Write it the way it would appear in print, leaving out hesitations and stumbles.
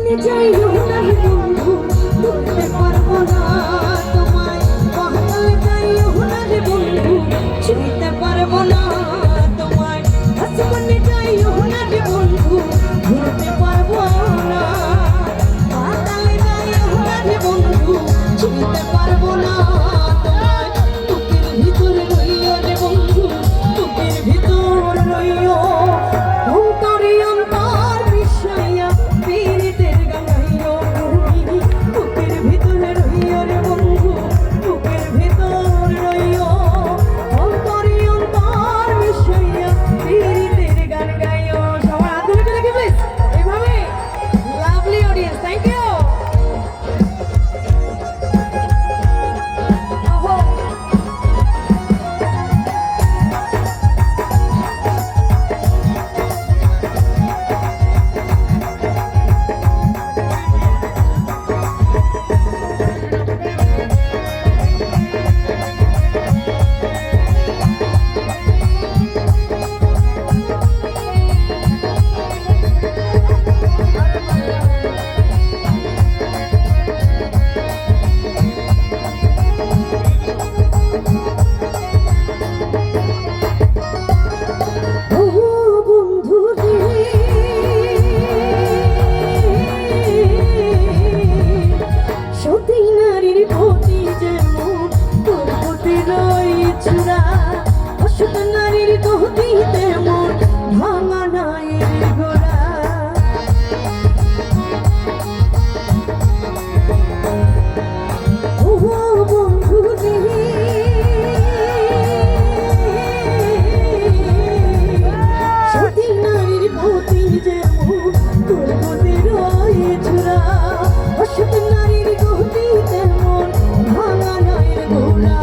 মনে চাইও না বন্ধু ধরতে পারবো না তোমায় বাহানায় চাইও না রে বন্ধু ছুঁইতে পারবো না তোমায় আসমানে চাইও না রে বন্ধু ধরতে পারবো না বাহানায় চাইও না রে বন্ধু ছুঁইতে পারবো না তোমায় বুকের ভিতরে রইও রে বন্ধু বুকের ভিতর রইও অন্তরে অন্তর মিশাইয়া পীড়িতের গাইও তুমি বুকের ভিতরে রইও রে বন্ধু বুকের ভিতর রইও অন্তরে অন্তর মিশাইয়া পীড়িতের গান গাইও সবার হাত ধরে দেখি প্লিজ এইভাবে লাভলি অডিয়েন্স থ্যাংক ইউ নারীর গতিতে মন ভাঙা নায়ের গোড়া ও বন্ধু সতী নারীর গতি যেমন তোর গতি রয়ে ছোড়া অসৎ নারীর গতিতে মন ভাঙা নায়ের গোড়া